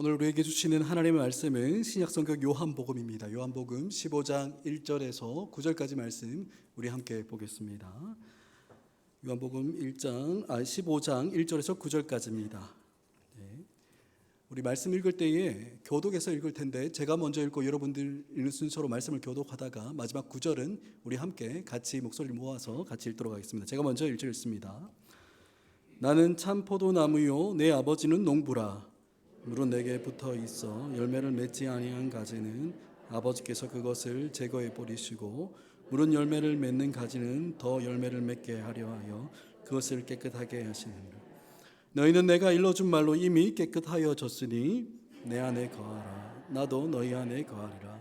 오늘 우리에게 주시는 하나님의 말씀은 신약성경 요한복음입니다. 요한복음 15장 1절에서 9절까지 말씀 우리 함께 보겠습니다. 요한복음 15장 1절에서 9절까지입니다. 우리 말씀 읽을 때에 교독해서 읽을 텐데 제가 먼저 읽고 여러분들 읽는 순서로 말씀을 교독하다가 마지막 9절은 우리 함께 같이 목소리를 모아서 같이 읽도록 하겠습니다. 제가 먼저 1절 읽습니다. 나는 참 포도나무요 내 아버지는 농부라. 물은 내게 붙어 있어 열매를 맺지 아니한 가지는 아버지께서 그것을 제거해 버리시고 물은 열매를 맺는 가지는 더 열매를 맺게 하려 하여 그것을 깨끗하게 하시느니라. 너희는 내가 일러준 말로 이미 깨끗하여졌으니 내 안에 거하라. 나도 너희 안에 거하리라.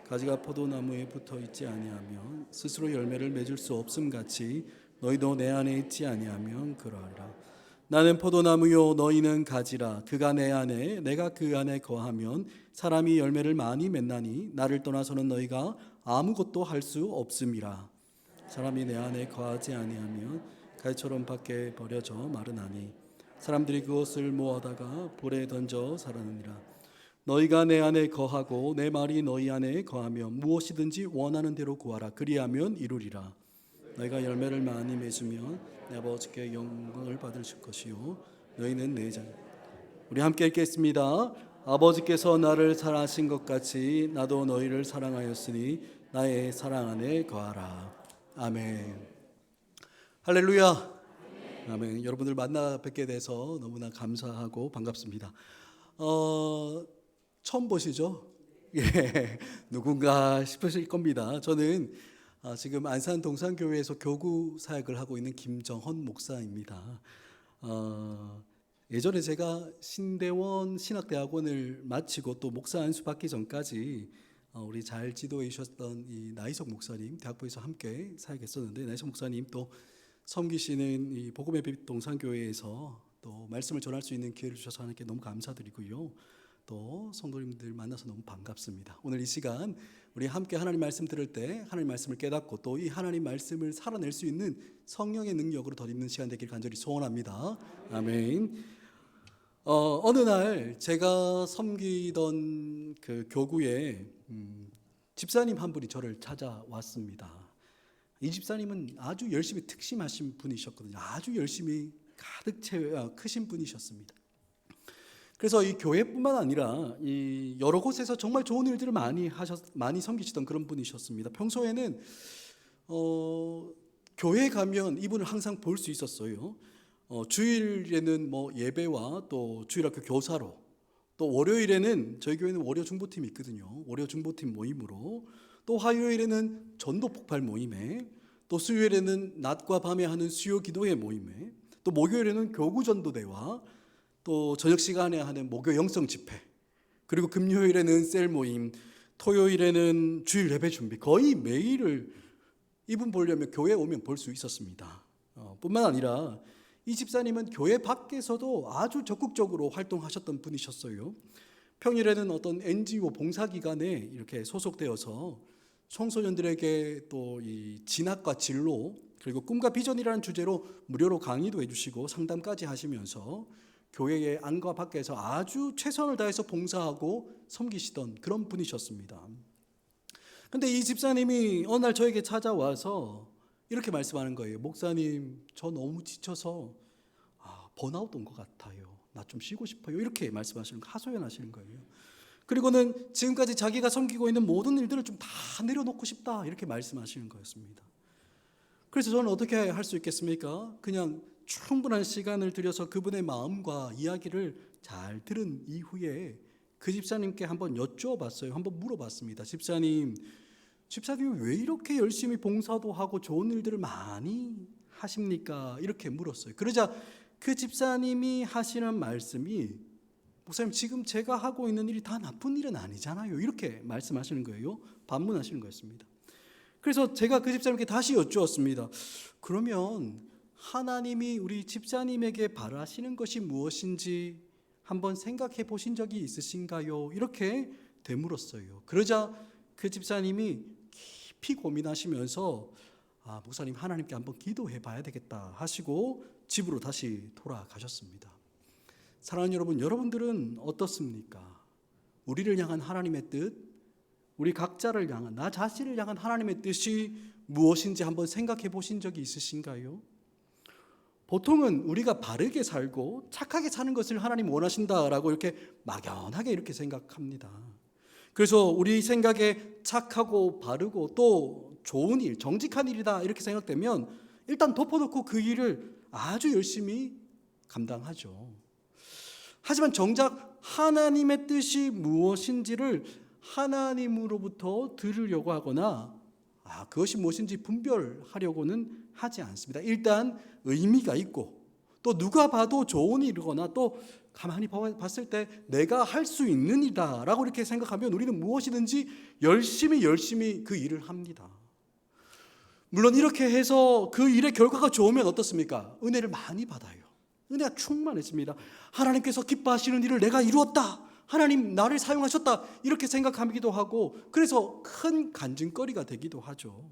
가지가 포도나무에 붙어 있지 아니하면 스스로 열매를 맺을 수 없음 같이 너희도 내 안에 있지 아니하면 그러하리라. 나는 포도나무요 너희는 가지라. 그가 내 안에 내가 그 안에 거하면 사람이 열매를 많이 맺나니 나를 떠나서는 너희가 아무것도 할 수 없음이라. 사람이 내 안에 거하지 아니하면 가지처럼 밖에 버려져 마르나니 사람들이 그것을 모아다가 불에 던져 살아느니라. 너희가 내 안에 거하고 내 말이 너희 안에 거하면 무엇이든지 원하는 대로 구하라. 그리하면 이루리라. 너희가 열매를 많이 맺으면 내 아버지께 영광을 받으실 것이요 너희는 내 자. 우리 함께 읽겠습니다. 아버지께서 나를 사랑하신 것 같이 나도 너희를 사랑하였으니 나의 사랑 안에 거하라. 아멘. 할렐루야. 아멘. 여러분들 만나 뵙게 돼서 너무나 감사하고 반갑습니다. 처음 보시죠? 예, 누군가 싶으실 겁니다. 저는 지금 안산 동산교회에서 교구 사역을 하고 있는 김정헌 목사입니다. 예전에 제가 신대원 신학대학원을 마치고 또 목사 안수 받기 전까지 우리 잘 지도해 주셨던 이 나이석 목사님 대학부에서 함께 사역했었는데, 나이석 목사님 또 섬기시는 이 복음의 빛 동산교회에서 또 말씀을 전할 수 있는 기회를 주셔서 하나님께 너무 감사드리고요. 또 성도님들 만나서 너무 반갑습니다. 오늘 이 시간 우리 함께 하나님 말씀 들을 때 하나님 말씀을 깨닫고 또 이 하나님 말씀을 살아낼 수 있는 성령의 능력으로 덧입는 시간 되길 간절히 소원합니다. 아멘. 어느 날 제가 섬기던 그 교구에 집사님 한 분이 저를 찾아왔습니다. 이 집사님은 아주 열심히 특심하신 분이셨거든요. 아주 열심히 가득 채워 크신 분이셨습니다. 그래서 이 교회뿐만 아니라 이 여러 곳에서 정말 좋은 일들을 많이 섬기시던 그런 분이셨습니다. 평소에는 교회 가면 이분을 항상 볼 수 있었어요. 주일에는 뭐 예배와 또 주일학교 교사로, 또 월요일에는 저희 교회는 월요 중보팀이 있거든요. 월요 중보팀 모임으로, 또 화요일에는 전도 폭발 모임에, 또 수요일에는 낮과 밤에 하는 수요 기도회 모임에, 또 목요일에는 교구 전도대와 또 저녁 시간에 하는 목요 영성 집회, 그리고 금요일에는 셀 모임, 토요일에는 주일 예배 준비, 거의 매일을 이분 보려면 교회에 오면 볼 수 있었습니다. 뿐만 아니라 이 집사님은 교회 밖에서도 아주 적극적으로 활동하셨던 분이셨어요. 평일에는 어떤 NGO 봉사기관에 이렇게 소속되어서 청소년들에게 또 이 진학과 진로, 그리고 꿈과 비전이라는 주제로 무료로 강의도 해주시고 상담까지 하시면서 교회의 안과 밖에서 아주 최선을 다해서 봉사하고 섬기시던 그런 분이셨습니다. 그런데 이 집사님이 어느 날 저에게 찾아와서 이렇게 말씀하는 거예요. 목사님, 저 너무 지쳐서 번아웃 온 것 같아요. 나 좀 쉬고 싶어요. 이렇게 말씀하시는 거, 하소연하시는 거예요. 그리고는 지금까지 자기가 섬기고 있는 모든 일들을 좀 다 내려놓고 싶다, 이렇게 말씀하시는 거였습니다. 그래서 저는 어떻게 할 수 있겠습니까? 그냥 충분한 시간을 들여서 그분의 마음과 이야기를 잘 들은 이후에 그 집사님께 한번 여쭤봤어요. 한번 물어봤습니다. 집사님 왜 이렇게 열심히 봉사도 하고 좋은 일들을 많이 하십니까? 이렇게 물었어요. 그러자 그 집사님이 하시는 말씀이, 목사님 지금 제가 하고 있는 일이 다 나쁜 일은 아니잖아요, 이렇게 말씀하시는 거예요. 반문하시는 거였습니다. 그래서 제가 그 집사님께 다시 여쭈었습니다. 그러면 하나님이 우리 집사님에게 바라시는 것이 무엇인지 한번 생각해 보신 적이 있으신가요? 이렇게 되물었어요. 그러자 그 집사님이 깊이 고민하시면서 목사님, 하나님께 한번 기도해 봐야 되겠다 하시고 집으로 다시 돌아가셨습니다. 사랑하는 여러분, 여러분들은 어떻습니까? 우리를 향한 하나님의 뜻, 우리 각자를 향한, 나 자신을 향한 하나님의 뜻이 무엇인지 한번 생각해 보신 적이 있으신가요? 보통은 우리가 바르게 살고 착하게 사는 것을 하나님 원하신다라고 이렇게 막연하게 이렇게 생각합니다. 그래서 우리 생각에 착하고 바르고 또 좋은 일, 정직한 일이다 이렇게 생각되면 일단 덮어놓고 그 일을 아주 열심히 감당하죠. 하지만 정작 하나님의 뜻이 무엇인지를 하나님으로부터 들으려고 하거나 그것이 무엇인지 분별하려고는 하지 않습니다. 일단 의미가 있고 또 누가 봐도 좋은 일이거나 또 가만히 봤을 때 내가 할 수 있는 일이다 라고 이렇게 생각하면 우리는 무엇이든지 열심히 그 일을 합니다. 물론 이렇게 해서 그 일의 결과가 좋으면 어떻습니까? 은혜를 많이 받아요. 은혜가 충만해집니다. 하나님께서 기뻐하시는 일을 내가 이루었다, 하나님 나를 사용하셨다 이렇게 생각하기도 하고, 그래서 큰 간증거리가 되기도 하죠.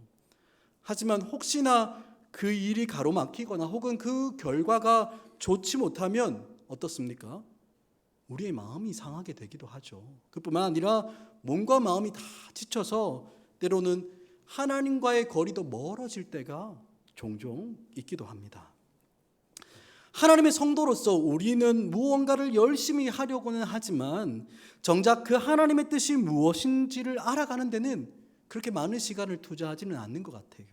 하지만 혹시나 그 일이 가로막히거나 혹은 그 결과가 좋지 못하면 어떻습니까? 우리의 마음이 상하게 되기도 하죠. 그뿐만 아니라 몸과 마음이 다 지쳐서 때로는 하나님과의 거리도 멀어질 때가 종종 있기도 합니다. 하나님의 성도로서 우리는 무언가를 열심히 하려고는 하지만 정작 그 하나님의 뜻이 무엇인지를 알아가는 데는 그렇게 많은 시간을 투자하지는 않는 것 같아요.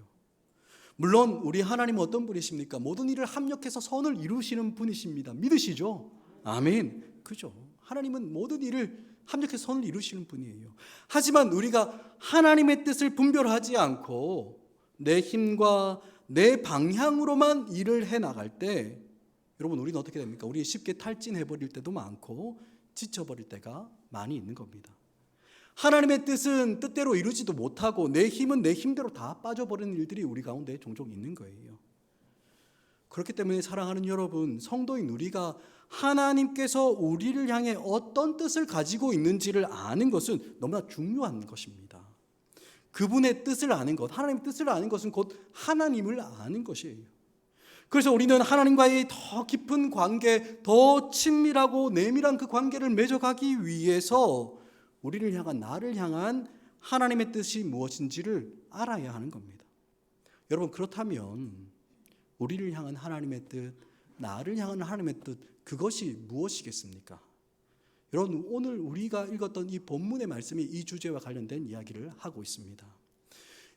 물론 우리 하나님은 어떤 분이십니까? 모든 일을 합력해서 선을 이루시는 분이십니다. 믿으시죠? 아멘. 그죠? 하나님은 모든 일을 합력해서 선을 이루시는 분이에요. 하지만 우리가 하나님의 뜻을 분별하지 않고 내 힘과 내 방향으로만 일을 해나갈 때 여러분, 우리는 어떻게 됩니까? 우리 쉽게 탈진해버릴 때도 많고 지쳐버릴 때가 많이 있는 겁니다. 하나님의 뜻은 뜻대로 이루지도 못하고 내 힘은 내 힘대로 다 빠져버리는 일들이 우리 가운데 종종 있는 거예요. 그렇기 때문에 사랑하는 여러분, 성도인 우리가 하나님께서 우리를 향해 어떤 뜻을 가지고 있는지를 아는 것은 너무나 중요한 것입니다. 그분의 뜻을 아는 것, 하나님의 뜻을 아는 것은 곧 하나님을 아는 것이에요. 그래서 우리는 하나님과의 더 깊은 관계, 더 친밀하고 내밀한 그 관계를 맺어가기 위해서 우리를 향한, 나를 향한 하나님의 뜻이 무엇인지를 알아야 하는 겁니다. 여러분, 그렇다면 우리를 향한 하나님의 뜻, 나를 향한 하나님의 뜻, 그것이 무엇이겠습니까? 여러분, 오늘 우리가 읽었던 이 본문의 말씀이 이 주제와 관련된 이야기를 하고 있습니다.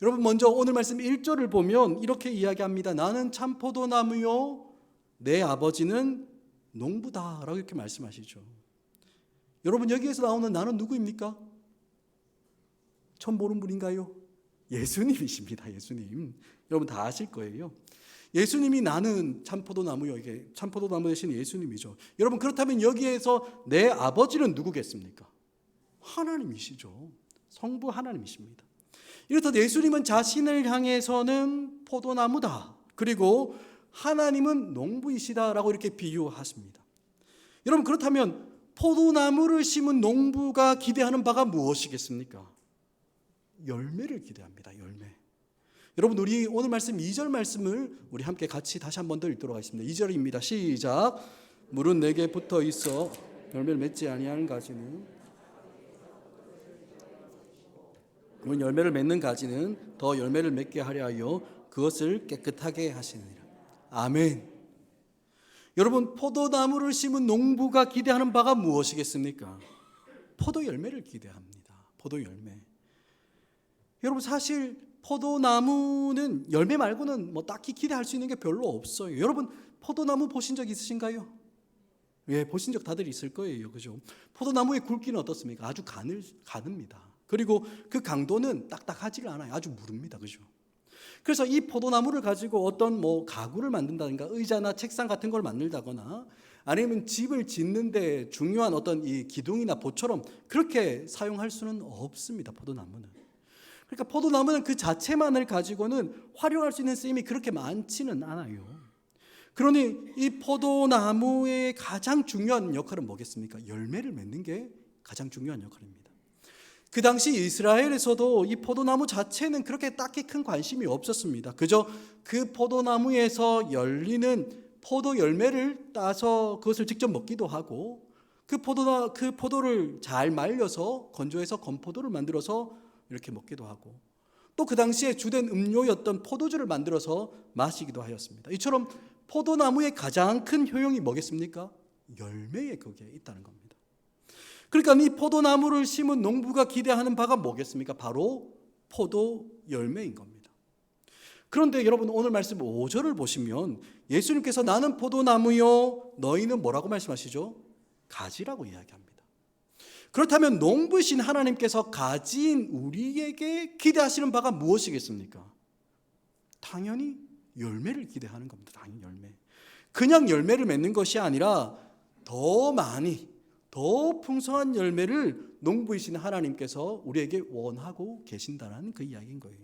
여러분, 먼저 오늘 말씀 1절을 보면 이렇게 이야기합니다. 나는 참 포도나무요 내 아버지는 농부다 라고 이렇게 말씀하시죠. 여러분, 여기에서 나오는 나는 누구입니까? 처음 보는 분인가요? 예수님이십니다. 예수님. 여러분 다 아실 거예요. 예수님이 나는 참 포도나무요, 이게 참 포도나무 대신 예수님이죠. 여러분, 그렇다면 여기에서 내 아버지는 누구겠습니까? 하나님이시죠. 성부 하나님이십니다. 이렇듯 예수님은 자신을 향해서는 포도나무다, 그리고 하나님은 농부이시다라고 이렇게 비유하십니다. 여러분, 그렇다면 포도나무를 심은 농부가 기대하는 바가 무엇이겠습니까? 열매를 기대합니다. 열매. 여러분, 우리 오늘 말씀 2절 말씀을 우리 함께 같이 다시 한 번 더 읽도록 하겠습니다. 2절입니다. 시작. 물은 내게 붙어 있어 열매를 맺지 아니하는 가지는, 그러면 열매를 맺는 가지는 더 열매를 맺게 하려 하여 그것을 깨끗하게 하시느니라. 아멘. 여러분, 포도나무를 심은 농부가 기대하는 바가 무엇이겠습니까? 포도 열매를 기대합니다. 포도 열매. 여러분, 사실 포도나무는 열매 말고는 딱히 기대할 수 있는 게 별로 없어요. 여러분, 포도나무 보신 적 있으신가요? 예, 보신 적 다들 있을 거예요. 그죠? 포도나무의 굵기는 어떻습니까? 아주 가늡니다. 그리고 그 강도는 딱딱하지가 않아요. 아주 무릅니다. 그죠? 그래서 이 포도나무를 가지고 어떤 가구를 만든다든가 의자나 책상 같은 걸 만들다거나 아니면 집을 짓는데 중요한 어떤 이 기둥이나 보처럼 그렇게 사용할 수는 없습니다. 포도나무는. 그러니까 포도나무는 그 자체만을 가지고는 활용할 수 있는 쓰임이 그렇게 많지는 않아요. 그러니 이 포도나무의 가장 중요한 역할은 뭐겠습니까? 열매를 맺는 게 가장 중요한 역할입니다. 그 당시 이스라엘에서도 이 포도나무 자체는 그렇게 딱히 큰 관심이 없었습니다. 그저 그 포도나무에서 열리는 포도 열매를 따서 그것을 직접 먹기도 하고, 그 포도를 잘 말려서 건조해서 건포도를 만들어서 이렇게 먹기도 하고, 또 그 당시에 주된 음료였던 포도주를 만들어서 마시기도 하였습니다. 이처럼 포도나무의 가장 큰 효용이 뭐겠습니까? 열매에 거기에 있다는 겁니다. 그러니까 이 포도나무를 심은 농부가 기대하는 바가 뭐겠습니까? 바로 포도 열매인 겁니다. 그런데 여러분, 오늘 말씀 5절을 보시면 예수님께서 나는 포도나무요 너희는 뭐라고 말씀하시죠? 가지라고 이야기합니다. 그렇다면 농부이신 하나님께서 가지인 우리에게 기대하시는 바가 무엇이겠습니까? 당연히 열매를 기대하는 겁니다. 당연히 열매. 그냥 열매를 맺는 것이 아니라 더 많이, 더 풍성한 열매를 농부이신 하나님께서 우리에게 원하고 계신다는 그 이야기인 거예요.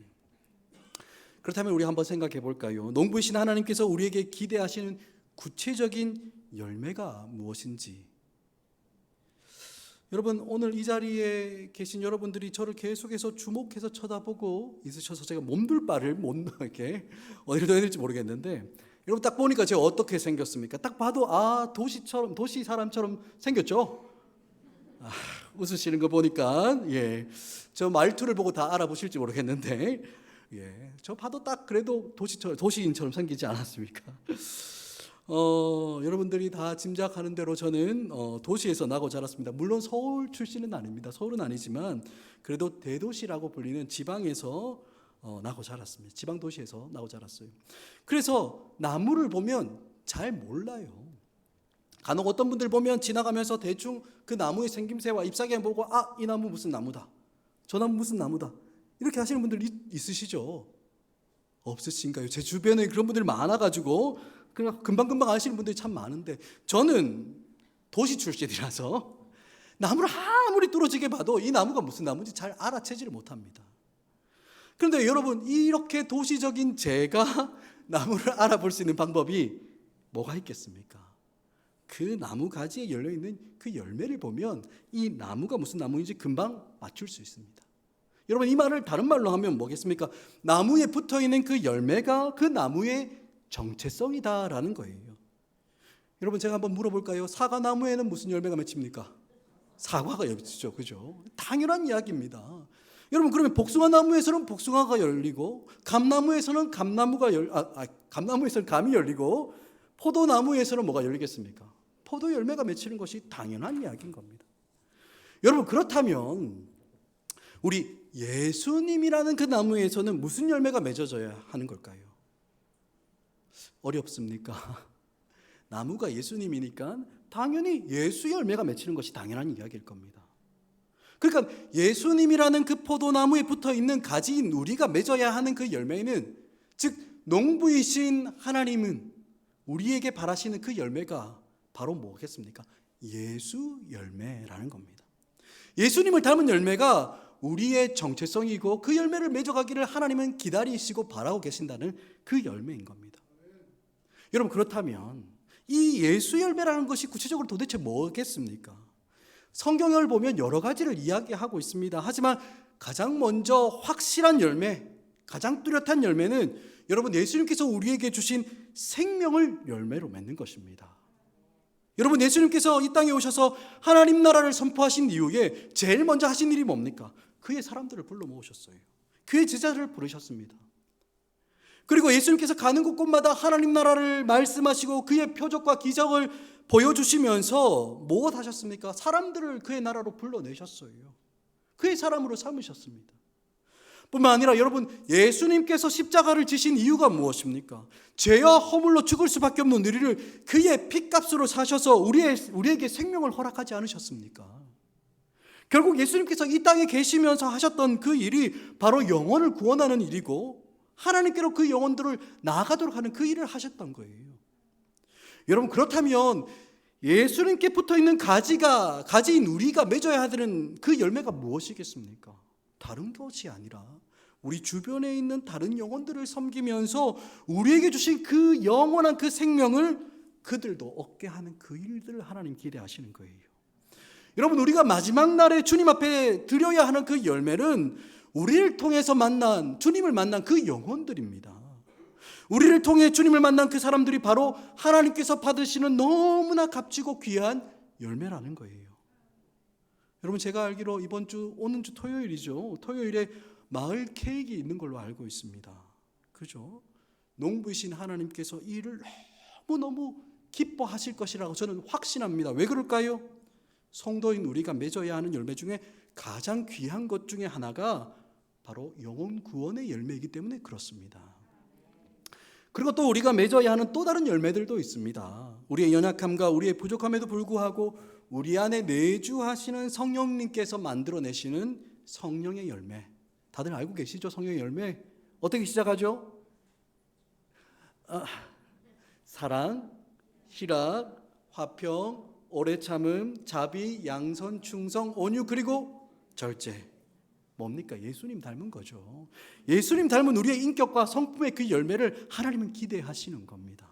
그렇다면 우리 한번 생각해 볼까요? 농부이신 하나님께서 우리에게 기대하시는 구체적인 열매가 무엇인지. 여러분, 오늘 이 자리에 계신 여러분들이 저를 계속해서 주목해서 쳐다보고 있으셔서 제가 몸둘 바를 못 이렇게 어디로 해야 될지 모르겠는데, 여러분 딱 보니까 제가 어떻게 생겼습니까? 딱 봐도 도시 사람처럼 생겼죠? 웃으시는 거 보니까 저 말투를 보고 다 알아보실지 모르겠는데, 저 봐도 딱 그래도 도시인처럼 생기지 않았습니까? 여러분들이 다 짐작하는 대로 저는 도시에서 나고 자랐습니다. 물론 서울 출신은 아닙니다. 서울은 아니지만 그래도 대도시라고 불리는 지방에서 나고 자랐습니다. 지방 도시에서 나고 자랐어요. 그래서 나무를 보면 잘 몰라요. 간혹 어떤 분들 보면 지나가면서 대충 그 나무의 생김새와 잎사귀만 보고 이 나무 무슨 나무다, 저 나무 무슨 나무다, 이렇게 하시는 분들 있으시죠? 없으신가요? 제 주변에 그런 분들이 많아가지고 그냥 금방금방 아시는 분들이 참 많은데, 저는 도시 출신이라서 나무를 아무리 뚫어지게 봐도 이 나무가 무슨 나무인지 잘 알아채지를 못합니다. 그런데 여러분, 이렇게 도시적인 제가 나무를 알아볼 수 있는 방법이 뭐가 있겠습니까? 그 나무 가지에 열려있는 그 열매를 보면 이 나무가 무슨 나무인지 금방 맞출 수 있습니다. 여러분, 이 말을 다른 말로 하면 뭐겠습니까? 나무에 붙어있는 그 열매가 그 나무의 정체성이다라는 거예요. 여러분, 제가 한번 물어볼까요? 사과나무에는 무슨 열매가 맺힙니까? 사과가 맺히죠. 그죠? 당연한 이야기입니다. 여러분, 그러면 복숭아나무에서는 복숭아가 열리고, 감나무에서는 감나무에서는 감이 열리고, 포도나무에서는 뭐가 열리겠습니까? 포도 열매가 맺히는 것이 당연한 이야기인 겁니다. 여러분, 그렇다면 우리 예수님이라는 그 나무에서는 무슨 열매가 맺어져야 하는 걸까요? 어렵습니까? 나무가 예수님이니까 당연히 예수 열매가 맺히는 것이 당연한 이야기일 겁니다. 그러니까 예수님이라는 그 포도나무에 붙어있는 가지인 우리가 맺어야 하는 그 열매는, 즉 농부이신 하나님은 우리에게 바라시는 그 열매가 바로 뭐겠습니까? 예수 열매라는 겁니다. 예수님을 닮은 열매가 우리의 정체성이고, 그 열매를 맺어가기를 하나님은 기다리시고 바라고 계신다는 그 열매인 겁니다. 여러분, 그렇다면 이 예수 열매라는 것이 구체적으로 도대체 뭐겠습니까? 성경을 보면 여러 가지를 이야기하고 있습니다. 하지만 가장 먼저 확실한 열매, 가장 뚜렷한 열매는 여러분, 예수님께서 우리에게 주신 생명을 열매로 맺는 것입니다. 여러분, 예수님께서 이 땅에 오셔서 하나님 나라를 선포하신 이후에 제일 먼저 하신 일이 뭡니까? 그의 사람들을 불러 모으셨어요. 그의 제자들을 부르셨습니다. 그리고 예수님께서 가는 곳곳마다 하나님 나라를 말씀하시고 그의 표적과 기적을 보여주시면서 무엇 하셨습니까? 사람들을 그의 나라로 불러내셨어요. 그의 사람으로 삼으셨습니다. 뿐만 아니라 여러분, 예수님께서 십자가를 지신 이유가 무엇입니까? 죄와 허물로 죽을 수밖에 없는 우리를 그의 피값으로 사셔서 우리에게 생명을 허락하지 않으셨습니까? 결국 예수님께서 이 땅에 계시면서 하셨던 그 일이 바로 영혼을 구원하는 일이고, 하나님께로 그 영혼들을 나아가도록 하는 그 일을 하셨던 거예요. 여러분, 그렇다면 예수님께 붙어있는 가지인 우리가 맺어야 되는 그 열매가 무엇이겠습니까? 다른 것이 아니라 우리 주변에 있는 다른 영혼들을 섬기면서 우리에게 주신 그 영원한 그 생명을 그들도 얻게 하는 그 일들을 하나님 기대하시는 거예요. 여러분, 우리가 마지막 날에 주님 앞에 드려야 하는 그 열매는 우리를 통해서 주님을 만난 그 영혼들입니다. 우리를 통해 주님을 만난 그 사람들이 바로 하나님께서 받으시는 너무나 값지고 귀한 열매라는 거예요. 여러분, 제가 알기로 이번 주, 오는 주 토요일이죠. 토요일에 마을 케이크 있는 걸로 알고 있습니다. 그죠? 농부이신 하나님께서 이 일을 너무너무 기뻐하실 것이라고 저는 확신합니다. 왜 그럴까요? 성도인 우리가 맺어야 하는 열매 중에 가장 귀한 것 중에 하나가 바로 영혼 구원의 열매이기 때문에 그렇습니다. 그리고 또 우리가 맺어야 하는 또 다른 열매들도 있습니다. 우리의 연약함과 우리의 부족함에도 불구하고 우리 안에 내주하시는 성령님께서 만들어내시는 성령의 열매. 다들 알고 계시죠? 성령의 열매 어떻게 시작하죠? 사랑, 희락, 화평, 오래 참음, 자비, 양선, 충성, 온유, 그리고 절제. 뭡니까? 예수님 닮은 거죠. 예수님 닮은 우리의 인격과 성품의 그 열매를 하나님은 기대하시는 겁니다.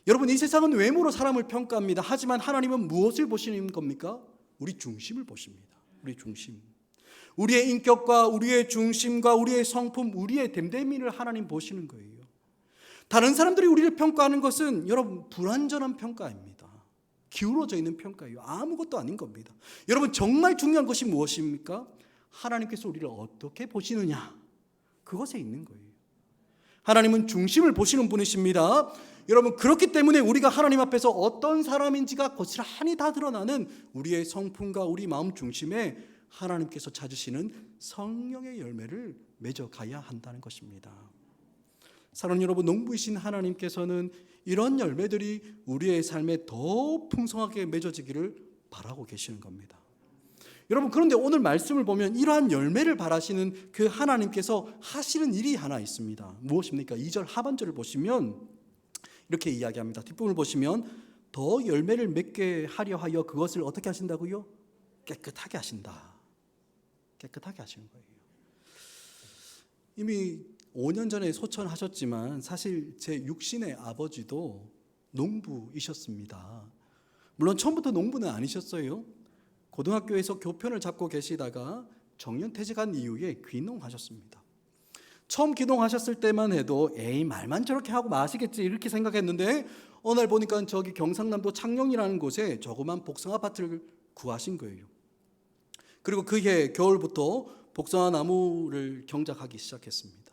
여러분, 이 세상은 외모로 사람을 평가합니다. 하지만 하나님은 무엇을 보시는 겁니까? 우리 중심을 보십니다. 우리 중심. 우리의 인격과 우리의 중심과 우리의 성품, 우리의 됨됨이를 하나님 보시는 거예요. 다른 사람들이 우리를 평가하는 것은 여러분 불완전한 평가입니다. 기울어져 있는 평가예요. 아무것도 아닌 겁니다. 여러분, 정말 중요한 것이 무엇입니까? 하나님께서 우리를 어떻게 보시느냐, 그것에 있는 거예요. 하나님은 중심을 보시는 분이십니다. 여러분, 그렇기 때문에 우리가 하나님 앞에서 어떤 사람인지가 고스란히 다 드러나는 우리의 성품과 우리 마음 중심에 하나님께서 찾으시는 성령의 열매를 맺어가야 한다는 것입니다. 사랑하는 여러분, 농부이신 하나님께서는 이런 열매들이 우리의 삶에 더 풍성하게 맺어지기를 바라고 계시는 겁니다. 여러분, 그런데 오늘 말씀을 보면 이러한 열매를 바라시는 그 하나님께서 하시는 일이 하나 있습니다. 무엇입니까? 2절 하반절을 보시면 이렇게 이야기합니다. 뒷부분을 보시면 더 열매를 맺게 하려 하여 그것을 어떻게 하신다고요? 깨끗하게 하신다. 깨끗하게 하시는 거예요. 이미 5년 전에 소천하셨지만 사실 제 육신의 아버지도 농부이셨습니다. 물론 처음부터 농부는 아니셨어요. 고등학교에서 교편을 잡고 계시다가 정년퇴직한 이후에 귀농하셨습니다. 처음 귀농하셨을 때만 해도 에이, 말만 저렇게 하고 마시겠지 이렇게 생각했는데 어느 날 보니까 저기 경상남도 창녕이라는 곳에 조그만 복숭아 밭을 구하신 거예요. 그리고 그해 겨울부터 복숭아 나무를 경작하기 시작했습니다.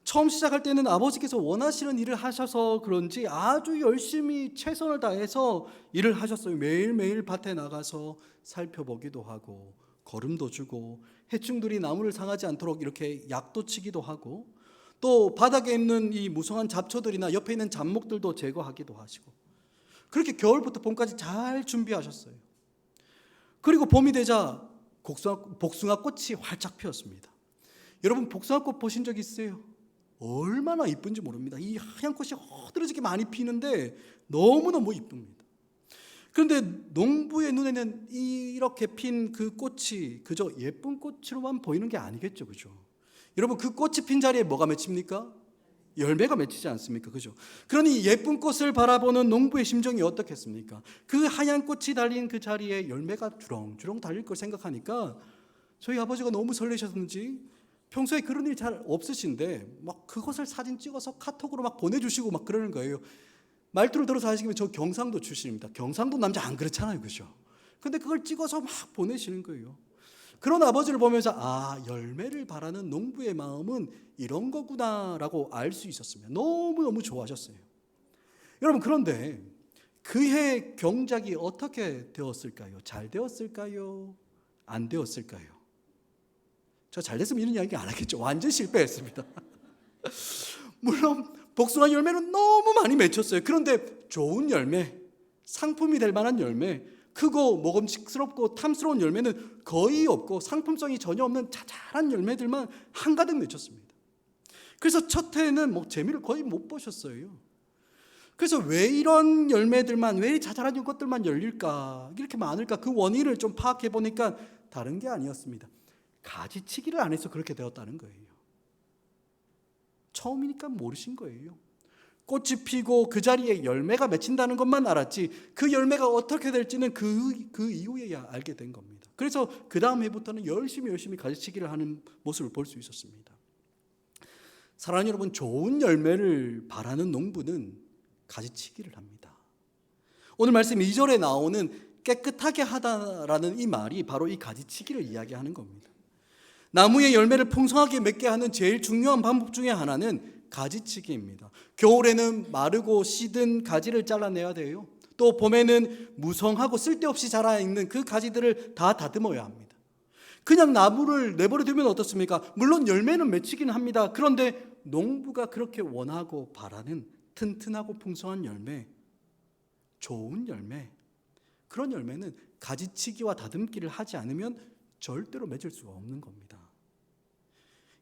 처음 시작할 때는 아버지께서 원하시는 일을 하셔서 그런지 아주 열심히 최선을 다해서 일을 하셨어요. 매일매일 밭에 나가서 살펴보기도 하고 거름도 주고 해충들이 나무를 상하지 않도록 이렇게 약도 치기도 하고 또 바닥에 있는 이 무성한 잡초들이나 옆에 있는 잡목들도 제거하기도 하시고 그렇게 겨울부터 봄까지 잘 준비하셨어요. 그리고 봄이 되자 복숭아 꽃이 활짝 피었습니다. 여러분, 복숭아꽃 보신 적 있어요? 얼마나 이쁜지 모릅니다. 이 하얀 꽃이 허드러지게 많이 피는데 너무너무 이쁩니다. 그런데 농부의 눈에는 이렇게 핀 그 꽃이 그저 예쁜 꽃으로만 보이는 게 아니겠죠, 그죠? 여러분, 그 꽃이 핀 자리에 뭐가 맺힙니까? 열매가 맺히지 않습니까? 그죠? 그러니 예쁜 꽃을 바라보는 농부의 심정이 어떻겠습니까? 그 하얀 꽃이 달린 그 자리에 열매가 주렁주렁 달릴 걸 생각하니까 저희 아버지가 너무 설레셨는지 평소에 그런 일 잘 없으신데 막 그것을 사진 찍어서 카톡으로 막 보내주시고 막 그러는 거예요. 말투를 들어서 하시면 저 경상도 출신입니다. 경상도 남자 안 그렇잖아요, 그죠? 근데 그걸 찍어서 막 보내시는 거예요. 그런 아버지를 보면서 열매를 바라는 농부의 마음은 이런 거구나라고 알 수 있었습니다. 너무너무 좋아하셨어요. 여러분, 그런데 그해 경작이 어떻게 되었을까요? 잘 되었을까요? 안 되었을까요? 저 잘 됐으면 이런 이야기 안 하겠죠. 완전 실패했습니다. 물론 복숭아 열매는 너무 많이 맺혔어요. 그런데 좋은 열매, 상품이 될 만한 열매, 크고 먹음직스럽고 탐스러운 열매는 거의 없고 상품성이 전혀 없는 자잘한 열매들만 한가득 맺혔습니다. 그래서 첫 해에는 재미를 거의 못 보셨어요. 그래서 왜 이런 열매들만, 왜 자잘한 것들만 열릴까, 이렇게 많을까, 그 원인을 좀 파악해 보니까 다른 게 아니었습니다. 가지치기를 안 해서 그렇게 되었다는 거예요. 처음이니까 모르신 거예요. 꽃이 피고 그 자리에 열매가 맺힌다는 것만 알았지 그 열매가 어떻게 될지는 그 이후에야 알게 된 겁니다. 그래서 그 다음 해부터는 열심히 가지치기를 하는 모습을 볼 수 있었습니다. 사랑하는 여러분, 좋은 열매를 바라는 농부는 가지치기를 합니다. 오늘 말씀 2절에 나오는 깨끗하게 하다라는 이 말이 바로 이 가지치기를 이야기하는 겁니다. 나무의 열매를 풍성하게 맺게 하는 제일 중요한 방법 중에 하나는 가지치기입니다. 겨울에는 마르고 시든 가지를 잘라내야 돼요. 또 봄에는 무성하고 쓸데없이 자라있는 그 가지들을 다 다듬어야 합니다. 그냥 나무를 내버려 두면 어떻습니까? 물론 열매는 맺히기는 합니다. 그런데 농부가 그렇게 원하고 바라는 튼튼하고 풍성한 열매, 좋은 열매, 그런 열매는 가지치기와 다듬기를 하지 않으면 절대로 맺을 수가 없는 겁니다.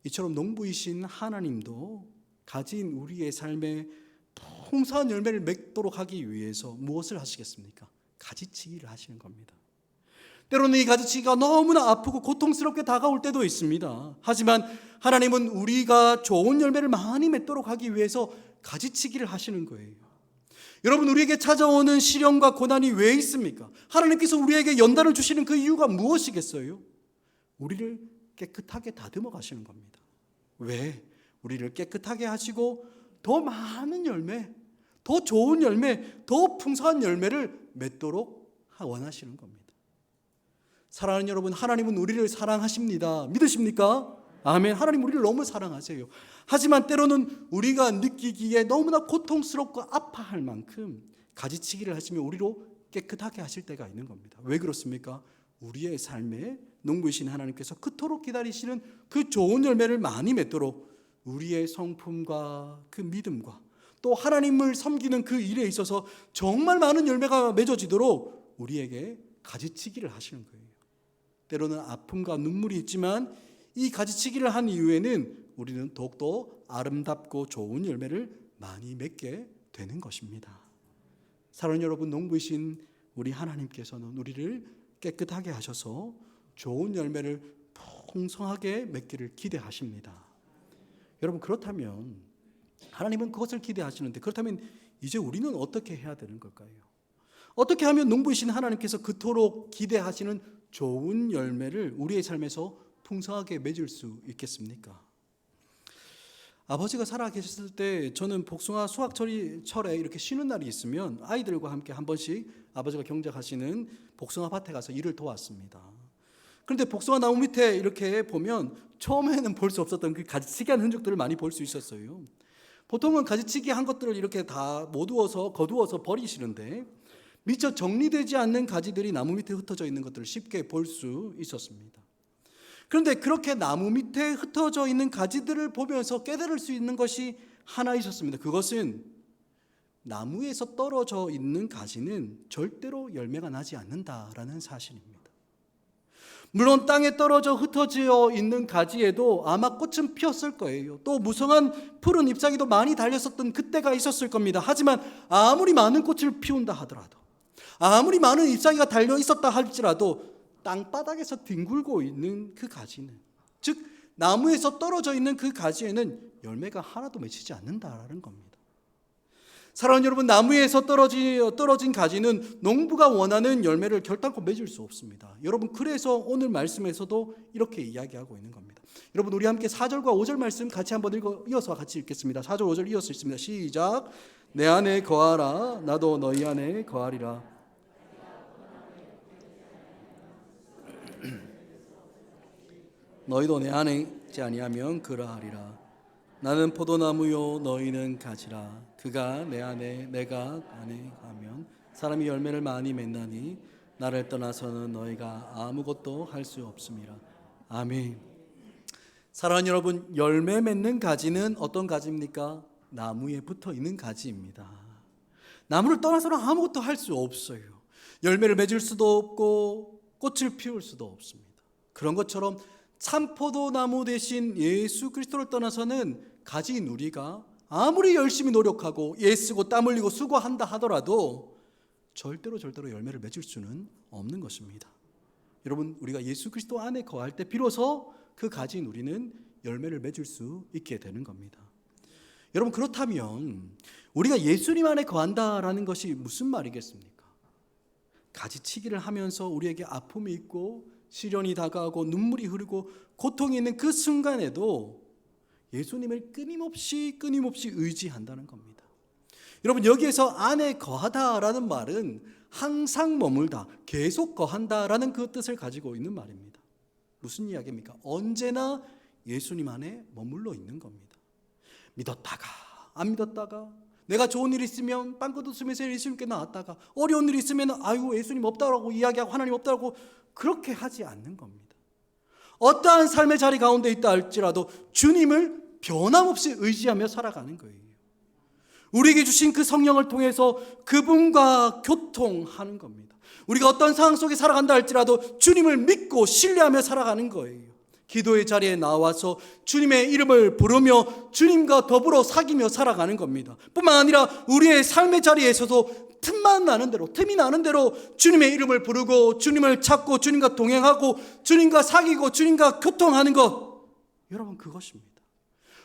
이처럼 농부이신 하나님도 가진 우리의 삶에 풍성한 열매를 맺도록 하기 위해서 무엇을 하시겠습니까? 가지치기를 하시는 겁니다. 때로는 이 가지치기가 너무나 아프고 고통스럽게 다가올 때도 있습니다. 하지만 하나님은 우리가 좋은 열매를 많이 맺도록 하기 위해서 가지치기를 하시는 거예요. 여러분, 우리에게 찾아오는 시련과 고난이 왜 있습니까? 하나님께서 우리에게 연단을 주시는 그 이유가 무엇이겠어요? 우리를 깨끗하게 다듬어 가시는 겁니다. 왜? 우리를 깨끗하게 하시고 더 많은 열매, 더 좋은 열매, 더 풍성한 열매를 맺도록 원하시는 겁니다. 사랑하는 여러분, 하나님은 우리를 사랑하십니다. 믿으십니까? 아멘. 하나님 우리를 너무 사랑하세요. 하지만 때로는 우리가 느끼기에 너무나 고통스럽고 아파할 만큼 가지치기를 하시며 우리로 깨끗하게 하실 때가 있는 겁니다. 왜 그렇습니까? 우리의 삶에 농부이신 하나님께서 그토록 기다리시는 그 좋은 열매를 많이 맺도록 우리의 성품과 그 믿음과 또 하나님을 섬기는 그 일에 있어서 정말 많은 열매가 맺어지도록 우리에게 가지치기를 하시는 거예요. 때로는 아픔과 눈물이 있지만 이 가지치기를 한 이후에는 우리는 더욱더 아름답고 좋은 열매를 많이 맺게 되는 것입니다. 사랑하는 여러분, 농부이신 우리 하나님께서는 우리를 깨끗하게 하셔서 좋은 열매를 풍성하게 맺기를 기대하십니다. 여러분, 그렇다면 하나님은 그것을 기대하시는데 그렇다면 이제 우리는 어떻게 해야 되는 걸까요? 어떻게 하면 농부이신 하나님께서 그토록 기대하시는 좋은 열매를 우리의 삶에서 풍성하게 맺을 수 있겠습니까? 아버지가 살아 계셨을 때 저는 복숭아 수확철에 이렇게 쉬는 날이 있으면 아이들과 함께 한 번씩 아버지가 경작하시는 복숭아 밭에 가서 일을 도왔습니다. 그런데 복숭아 나무 밑에 이렇게 보면 처음에는 볼 수 없었던 그 가지치기한 흔적들을 많이 볼 수 있었어요. 보통은 가지치기 한 것들을 이렇게 다 거두어서 버리시는데 미처 정리되지 않는 가지들이 나무 밑에 흩어져 있는 것들을 쉽게 볼 수 있었습니다. 그런데 그렇게 나무 밑에 흩어져 있는 가지들을 보면서 깨달을 수 있는 것이 하나 있었습니다. 그것은 나무에서 떨어져 있는 가지는 절대로 열매가 나지 않는다라는 사실입니다. 물론 땅에 떨어져 흩어져 있는 가지에도 아마 꽃은 피었을 거예요. 또 무성한 푸른 잎사귀도 많이 달렸었던 그때가 있었을 겁니다. 하지만 아무리 많은 꽃을 피운다 하더라도, 아무리 많은 잎사귀가 달려 있었다 할지라도 땅바닥에서 뒹굴고 있는 그 가지는, 즉 나무에서 떨어져 있는 그 가지에는 열매가 하나도 맺히지 않는다라는 겁니다. 사랑하는 여러분, 나무에서 떨어진 가지는 농부가 원하는 열매를 결단코 맺을 수 없습니다. 여러분, 그래서 오늘 말씀에서도 이렇게 이야기하고 있는 겁니다. 여러분, 우리 함께 4절과 5절 말씀 같이 한번 이어서 같이 읽겠습니다. 4절 5절 이어서 읽습니다. 시작. 내 안에 거하라, 나도 너희 안에 거하리라. 너희도 내 안에 있지 아니하면 그러하리라. 나는 포도나무요 너희는 가지라. 그가 내 안에 내가 안에 가면 사람이 열매를 많이 맺나니 나를 떠나서는 너희가 아무것도 할 수 없음이라. 아멘. 사랑하는 여러분, 열매 맺는 가지는 어떤 가지입니까? 나무에 붙어 있는 가지입니다. 나무를 떠나서는 아무것도 할 수 없어요. 열매를 맺을 수도 없고 꽃을 피울 수도 없습니다. 그런 것처럼 참포도나무 대신 예수 그리스도를 떠나서는 가지인 우리가 아무리 열심히 노력하고 애쓰고 땀 흘리고 수고한다 하더라도 절대로 열매를 맺을 수는 없는 것입니다. 여러분, 우리가 예수 그리스도 안에 거할 때 비로소 그 가지인 우리는 열매를 맺을 수 있게 되는 겁니다. 여러분, 그렇다면 우리가 예수님 안에 거한다라는 것이 무슨 말이겠습니까? 가지치기를 하면서 우리에게 아픔이 있고 시련이 다가오고 눈물이 흐르고 고통이 있는 그 순간에도 예수님을 끊임없이 의지한다는 겁니다. 여러분, 여기에서 안에 거하다라는 말은 항상 머물다, 계속 거한다라는 그 뜻을 가지고 있는 말입니다. 무슨 이야기입니까? 언제나 예수님 안에 머물러 있는 겁니다. 믿었다가 안 믿었다가, 내가 좋은 일 있으면 빵긋 웃으면서 예수님께 나왔다가, 어려운 일 있으면 아이고 예수님 없다라고 이야기하고 하나님 없다라고 그렇게 하지 않는 겁니다. 어떠한 삶의 자리 가운데 있다 할지라도 주님을 변함없이 의지하며 살아가는 거예요. 우리에게 주신 그 성령을 통해서 그분과 교통하는 겁니다. 우리가 어떤 상황 속에 살아간다 할지라도 주님을 믿고 신뢰하며 살아가는 거예요. 기도의 자리에 나와서 주님의 이름을 부르며 주님과 더불어 사귀며 살아가는 겁니다. 뿐만 아니라 우리의 삶의 자리에서도 틈이 나는 대로 주님의 이름을 부르고 주님을 찾고 주님과 동행하고 주님과 사귀고 주님과 교통하는 것, 여러분, 그것입니다.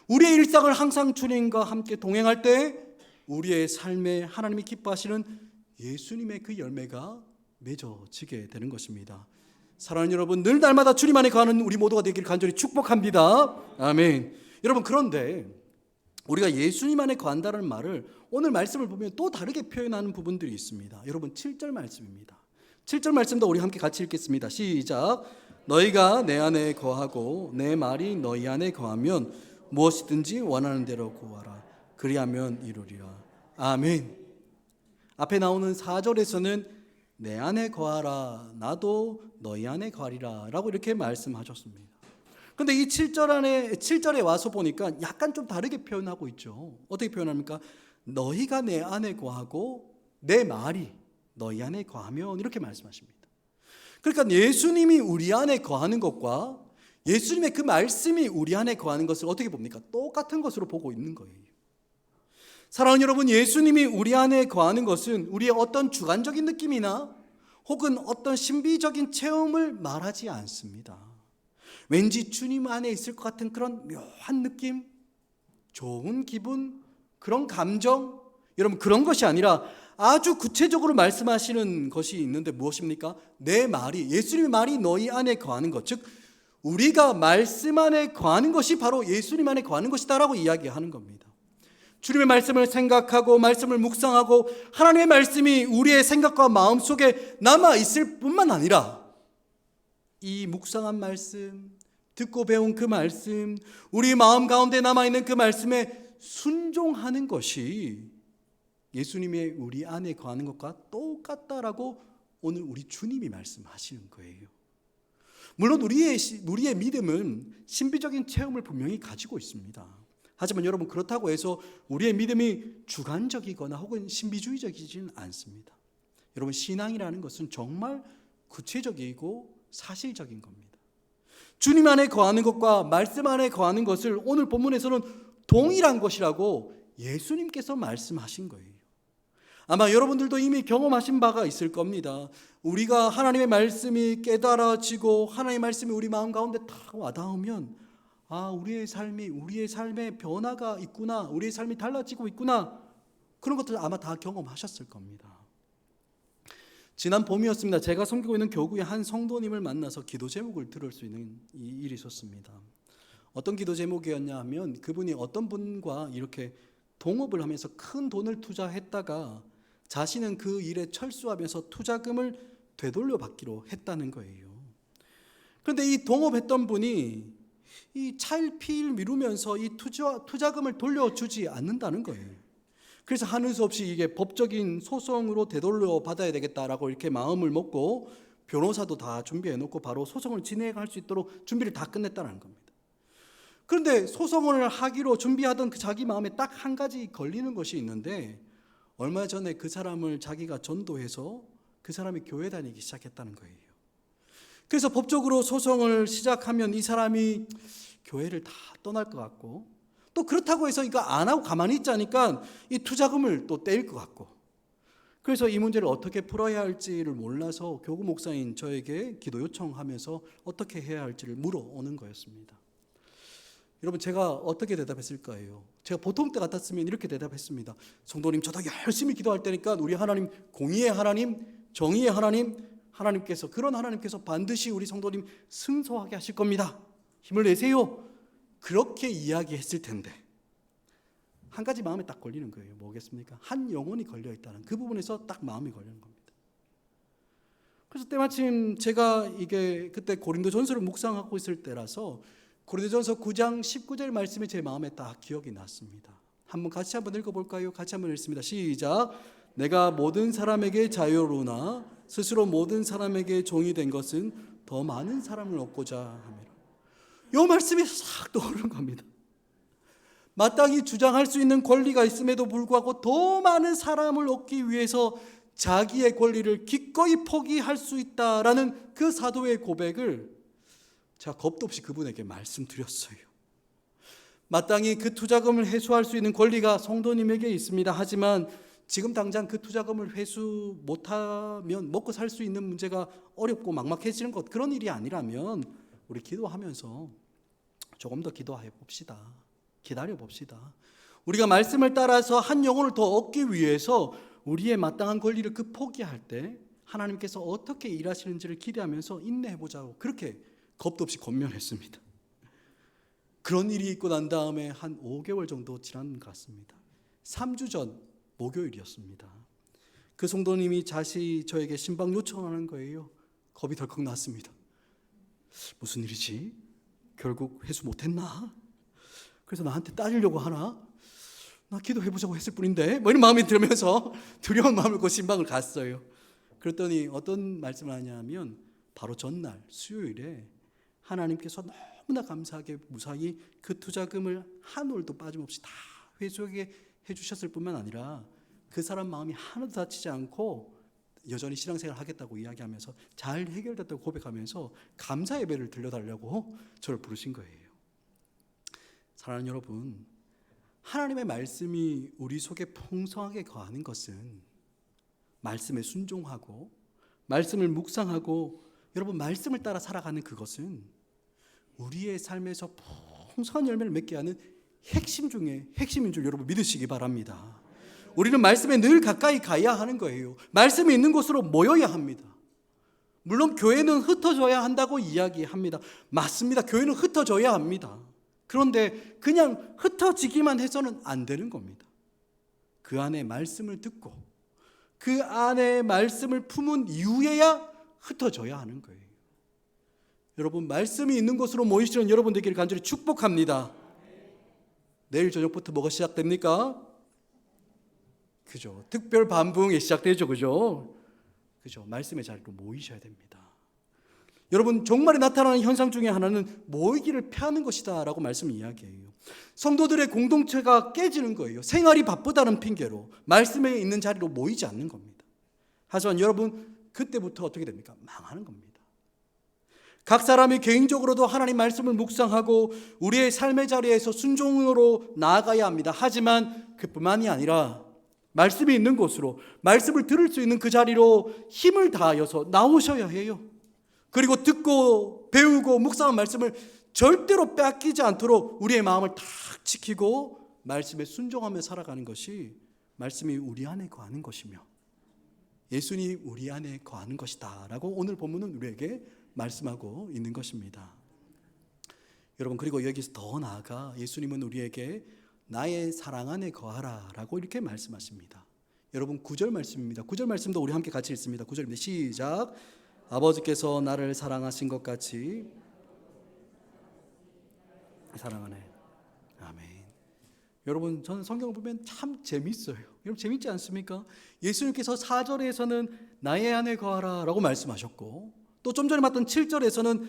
우리의 일상을 항상 주님과 함께 동행할 때 우리의 삶에 하나님이 기뻐하시는 예수님의 그 열매가 맺어지게 되는 것입니다. 사랑하는 여러분, 늘 날마다 주님 안에 거하는 우리 모두가 되기를 간절히 축복합니다. 아멘. 여러분, 그런데 우리가 예수님 안에 거한다는 말을 오늘 말씀을 보면 또 다르게 표현하는 부분들이 있습니다. 여러분, 7절 말씀입니다. 7절 말씀도 우리 함께 같이 읽겠습니다. 시작. 너희가 내 안에 거하고 내 말이 너희 안에 거하면 무엇이든지 원하는 대로 구하라. 그리하면 이루리라. 아멘. 앞에 나오는 4절에서는 내 안에 거하라, 나도 너희 안에 거하리라 라고 이렇게 말씀하셨습니다. 그런데 이 7절에 와서 보니까 약간 좀 다르게 표현하고 있죠. 어떻게 표현합니까? 너희가 내 안에 거하고 내 말이 너희 안에 거하면, 이렇게 말씀하십니다. 그러니까 예수님이 우리 안에 거하는 것과 예수님의 그 말씀이 우리 안에 거하는 것을 어떻게 봅니까? 똑같은 것으로 보고 있는 거예요. 사랑하는 여러분, 예수님이 우리 안에 거하는 것은 우리의 어떤 주관적인 느낌이나 혹은 어떤 신비적인 체험을 말하지 않습니다. 왠지 주님 안에 있을 것 같은 그런 묘한 느낌, 좋은 기분, 그런 감정, 여러분, 그런 것이 아니라 아주 구체적으로 말씀하시는 것이 있는데 무엇입니까? 내 말이, 예수님의 말이 너희 안에 거하는 것, 즉 우리가 말씀 안에 거하는 것이 바로 예수님 안에 거하는 것이다라고 이야기하는 겁니다. 주님의 말씀을 생각하고 말씀을 묵상하고 하나님의 말씀이 우리의 생각과 마음 속에 남아 있을 뿐만 아니라 이 묵상한 말씀, 듣고 배운 그 말씀, 우리 마음 가운데 남아있는 그 말씀에 순종하는 것이 예수님의 우리 안에 거하는 것과 똑같다라고 오늘 우리 주님이 말씀하시는 거예요. 물론 우리의 믿음은 신비적인 체험을 분명히 가지고 있습니다. 하지만 여러분, 그렇다고 해서 우리의 믿음이 주관적이거나 혹은 신비주의적이지는 않습니다. 여러분, 신앙이라는 것은 정말 구체적이고 사실적인 겁니다. 주님 안에 거하는 것과 말씀 안에 거하는 것을 오늘 본문에서는 동일한 것이라고 예수님께서 말씀하신 거예요. 아마 여러분들도 이미 경험하신 바가 있을 겁니다. 우리가 하나님의 말씀이 깨달아지고 하나님의 말씀이 우리 마음 가운데 탁 와닿으면 우리의 삶에 변화가 있구나, 우리의 삶이 달라지고 있구나, 그런 것들 아마 다 경험하셨을 겁니다. 지난 봄이었습니다. 제가 섬기고 있는 교구의 한 성도님을 만나서 기도 제목을 들을 수 있는 일이 있었습니다. 어떤 기도 제목이었냐 하면, 그분이 어떤 분과 이렇게 동업을 하면서 큰 돈을 투자했다가 자신은 그 일에 철수하면서 투자금을 되돌려 받기로 했다는 거예요. 그런데 이 동업했던 분이 이 차일피일 미루면서 이 투자금을 돌려주지 않는다는 거예요. 그래서 하는 수 없이 이게 법적인 소송으로 되돌려 받아야 되겠다라고 이렇게 마음을 먹고 변호사도 다 준비해 놓고 바로 소송을 진행할 수 있도록 준비를 다 끝냈다는 겁니다. 그런데 소송을 하기로 준비하던 그 자기 마음에 딱 한 가지 걸리는 것이 있는데, 얼마 전에 그 사람을 자기가 전도해서 그 사람이 교회 다니기 시작했다는 거예요. 그래서 법적으로 소송을 시작하면 이 사람이 교회를 다 떠날 것 같고, 또 그렇다고 해서 이거 안 하고 가만히 있자니까 이 투자금을 또 떼일 것 같고, 그래서 이 문제를 어떻게 풀어야 할지를 몰라서 교구 목사인 저에게 기도 요청하면서 어떻게 해야 할지를 물어오는 거였습니다. 여러분, 제가 어떻게 대답했을까요? 제가 보통 때 같았으면 이렇게 대답했습니다. 성도님, 저도 열심히 기도할 테니까 우리 하나님, 공의의 하나님, 정의의 하나님께서 반드시 우리 성도님 승소하게 하실 겁니다. 힘을 내세요. 그렇게 이야기했을 텐데 한 가지 마음에 딱 걸리는 거예요. 뭐겠습니까? 한 영혼이 걸려 있다는 그 부분에서 딱 마음이 걸리는 겁니다. 그래서 때마침 제가 이게 그때 고린도전서를 묵상하고 있을 때라서 고린도전서 9장 19절 말씀이 제 마음에 딱 기억이 났습니다. 같이 한번 읽어볼까요? 같이 한번 읽습니다. 시작. 내가 모든 사람에게 자유로우나 스스로 모든 사람에게 종이 된 것은 더 많은 사람을 얻고자 함이라. 이 말씀이 싹 떠오르는 겁니다. 마땅히 주장할 수 있는 권리가 있음에도 불구하고 더 많은 사람을 얻기 위해서 자기의 권리를 기꺼이 포기할 수 있다라는 그 사도의 고백을 제가 겁도 없이 그분에게 말씀드렸어요. 마땅히 그 투자금을 회수할 수 있는 권리가 성도님에게 있습니다. 하지만 지금 당장 그 투자금을 회수 못하면 먹고 살 수 있는 문제가 어렵고 막막해지는 것, 그런 일이 아니라면 우리 기도하면서 조금 더 기도해 봅시다. 기다려 봅시다. 우리가 말씀을 따라서 한 영혼을 더 얻기 위해서 우리의 마땅한 권리를 그 포기할 때 하나님께서 어떻게 일하시는지를 기대하면서 인내해 보자고 그렇게 겁도 없이 권면했습니다. 그런 일이 있고 난 다음에 한 5개월 정도 지난 것 같습니다. 3주 전 목요일이었습니다. 그 성도님이 다시 저에게 신방 요청하는 거예요. 겁이 덜컥 났습니다. 무슨 일이지? 결국 회수 못했나? 그래서 나한테 따지려고 하나? 나 기도해보자고 했을 뿐인데 뭐 이런 마음이 들면서 두려운 마음을 갖고 신방을 갔어요. 그랬더니 어떤 말씀을 하냐면 바로 전날 수요일에 하나님께서 너무나 감사하게 무사히 그 투자금을 한 올도 빠짐없이 다 회수하게 해주셨을 뿐만 아니라 그 사람 마음이 하나도 다치지 않고 여전히 신앙생활을 하겠다고 이야기하면서 잘 해결됐다고 고백하면서 감사 예배를 들려달라고 저를 부르신 거예요. 사랑하는 여러분, 하나님의 말씀이 우리 속에 풍성하게 거하는 것은 말씀에 순종하고 말씀을 묵상하고 여러분 말씀을 따라 살아가는 그것은 우리의 삶에서 풍성한 열매를 맺게 하는 핵심 중에 핵심인 줄 여러분 믿으시기 바랍니다. 우리는 말씀에 늘 가까이 가야 하는 거예요. 말씀이 있는 곳으로 모여야 합니다. 물론 교회는 흩어져야 한다고 이야기합니다. 맞습니다. 교회는 흩어져야 합니다. 그런데 그냥 흩어지기만 해서는 안 되는 겁니다. 그 안에 말씀을 듣고 그 안에 말씀을 품은 이후에야 흩어져야 하는 거예요. 여러분 말씀이 있는 곳으로 모이시는 여러분 되기를 간절히 축복합니다. 내일 저녁부터 뭐가 시작됩니까? 그죠? 특별 반부흥이 시작되죠. 그죠? 말씀의 자리로 모이셔야 됩니다. 여러분 종말에 나타나는 현상 중에 하나는 모이기를 피하는 것이다 라고 말씀을 이야기해요. 성도들의 공동체가 깨지는 거예요. 생활이 바쁘다는 핑계로 말씀에 있는 자리로 모이지 않는 겁니다. 하지만 여러분 그때부터 어떻게 됩니까? 망하는 겁니다. 각 사람이 개인적으로도 하나님 말씀을 묵상하고 우리의 삶의 자리에서 순종으로 나아가야 합니다. 하지만 그뿐만이 아니라 말씀이 있는 곳으로 말씀을 들을 수 있는 그 자리로 힘을 다하여서 나오셔야 해요. 그리고 듣고 배우고 묵상한 말씀을 절대로 빼앗기지 않도록 우리의 마음을 탁 지키고 말씀에 순종하며 살아가는 것이 말씀이 우리 안에 거하는 것이며 예수님이 우리 안에 거하는 것이다 라고 오늘 본문은 우리에게 말씀하고 있는 것입니다. 여러분 그리고 여기서 더 나아가 예수님은 우리에게 나의 사랑 안에 거하라 라고 이렇게 말씀하십니다. 여러분 9절 말씀입니다. 9절 말씀도 우리 함께 같이 읽습니다. 9절입니다. 시작. 아버지께서 나를 사랑하신 것 같이 사랑하네. 아멘. 여러분 저는 성경을 보면 참 재밌어요. 여러분 재밌지 않습니까? 예수님께서 4절에서는 나의 안에 거하라 라고 말씀하셨고 또 좀 전에 봤던 7절에서는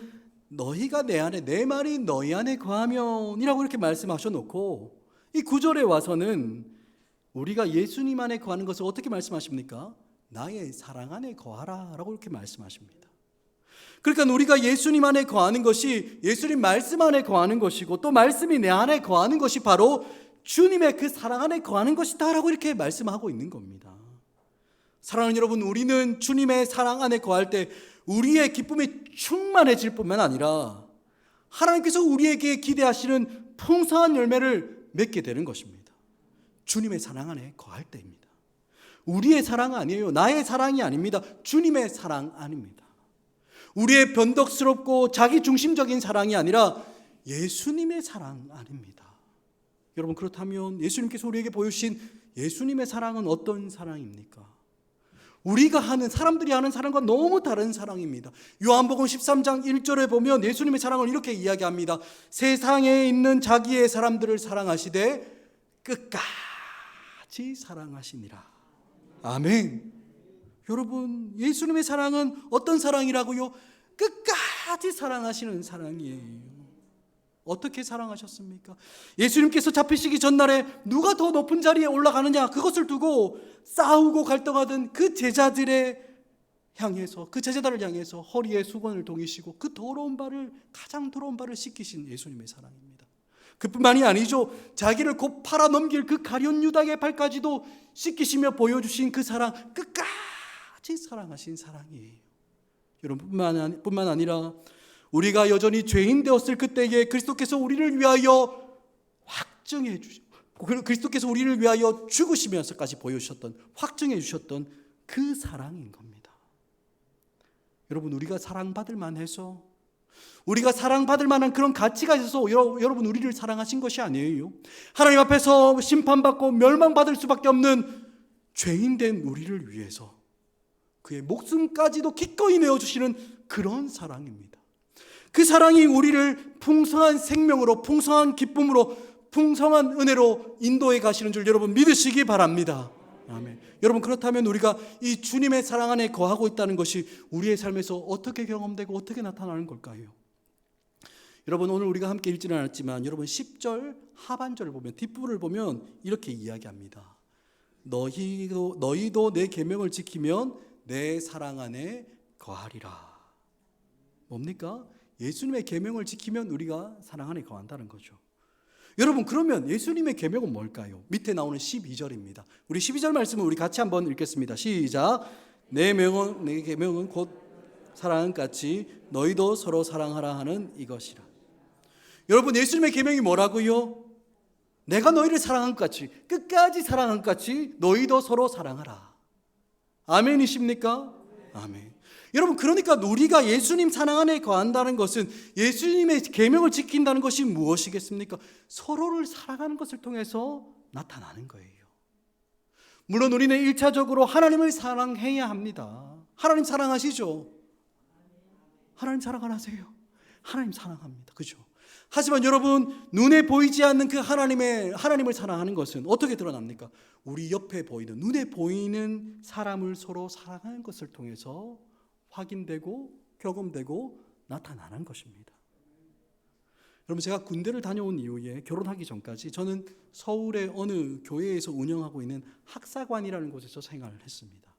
너희가 내 안에 내 말이 너희 안에 거하면 이라고 이렇게 말씀하셔놓고 이 9절에 와서는 우리가 예수님 안에 거하는 것을 어떻게 말씀하십니까? 나의 사랑 안에 거하라 라고 이렇게 말씀하십니다. 그러니까 우리가 예수님 안에 거하는 것이 예수님 말씀 안에 거하는 것이고 또 말씀이 내 안에 거하는 것이 바로 주님의 그 사랑 안에 거하는 것이다 라고 이렇게 말씀하고 있는 겁니다. 사랑하는 여러분, 우리는 주님의 사랑 안에 거할 때 우리의 기쁨이 충만해질 뿐만 아니라 하나님께서 우리에게 기대하시는 풍성한 열매를 맺게 되는 것입니다. 주님의 사랑 안에 거할 때입니다. 우리의 사랑 아니에요. 나의 사랑이 아닙니다. 주님의 사랑 아닙니다. 우리의 변덕스럽고 자기중심적인 사랑이 아니라 예수님의 사랑 아닙니다. 여러분, 그렇다면 예수님께서 우리에게 보여주신 예수님의 사랑은 어떤 사랑입니까? 우리가 하는, 사람들이 하는 사랑과 너무 다른 사랑입니다. 요한복음 13장 1절에 보면 예수님의 사랑을 이렇게 이야기합니다. 세상에 있는 자기의 사람들을 사랑하시되 끝까지 사랑하시니라. 아멘. 여러분, 예수님의 사랑은 어떤 사랑이라고요? 끝까지 사랑하시는 사랑이에요. 어떻게 사랑하셨습니까? 예수님께서 잡히시기 전날에 누가 더 높은 자리에 올라가느냐, 그것을 두고 싸우고 갈등하던 그 제자들을 향해서 허리에 수건을 동이시고 그 가장 더러운 발을 씻기신 예수님의 사랑입니다. 그뿐만이 아니죠. 자기를 곧 팔아 넘길 그 가룟 유다의 발까지도 씻기시며 보여주신 그 사랑, 끝까지 사랑하신 사랑이에요. 여러분, 뿐만 아니라 우리가 여전히 죄인 되었을 그때에 그리스도께서 우리를 위하여 확증해 주시고, 그리스도께서 우리를 위하여 죽으시면서까지 보여주셨던, 확증해 주셨던 그 사랑인 겁니다. 여러분, 우리가 사랑받을 만해서, 우리가 사랑받을 만한 그런 가치가 있어서 여러분 우리를 사랑하신 것이 아니에요. 하나님 앞에서 심판받고 멸망받을 수밖에 없는 죄인된 우리를 위해서 그의 목숨까지도 기꺼이 내어주시는 그런 사랑입니다. 그 사랑이 우리를 풍성한 생명으로, 풍성한 기쁨으로, 풍성한 은혜로 인도해 가시는 줄 여러분 믿으시기 바랍니다. 아멘. 여러분, 그렇다면 우리가 이 주님의 사랑 안에 거하고 있다는 것이 우리의 삶에서 어떻게 경험되고 어떻게 나타나는 걸까요? 여러분, 오늘 우리가 함께 읽지는 않았지만 여러분 10절 하반절을 보면, 뒷부분을 보면 이렇게 이야기합니다. 너희도 내 계명을 지키면 내 사랑 안에 거하리라. 뭡니까? 예수님의 계명을 지키면 우리가 사랑 안에 거한다는 거죠. 여러분, 그러면 예수님의 계명은 뭘까요? 밑에 나오는 12절입니다. 우리 12절 말씀을 우리 같이 한번 읽겠습니다. 시작. 내 계명은 곧 사랑은 같이 너희도 서로 사랑하라 하는 이것이라. 여러분, 예수님의 계명이 뭐라고요? 내가 너희를 사랑한 것 같이, 끝까지 사랑한 것 같이 너희도 서로 사랑하라. 아멘이십니까? 아멘. 여러분, 그러니까 우리가 예수님 사랑 안에 거한다는 것은, 예수님의 계명을 지킨다는 것이 무엇이겠습니까? 서로를 사랑하는 것을 통해서 나타나는 거예요. 물론 우리는 1차적으로 하나님을 사랑해야 합니다. 하나님 사랑하시죠? 하나님 사랑 안 하세요? 하나님 사랑합니다. 그죠? 하지만 여러분, 눈에 보이지 않는 그 하나님을 사랑하는 것은 어떻게 드러납니까? 우리 옆에 보이는, 눈에 보이는 사람을 서로 사랑하는 것을 통해서 확인되고 경험되고 나타나는 것입니다. 여러분, 제가 군대를 다녀온 이후에 결혼하기 전까지 저는 서울의 어느 교회에서 운영하고 있는 학사관이라는 곳에서 생활을 했습니다.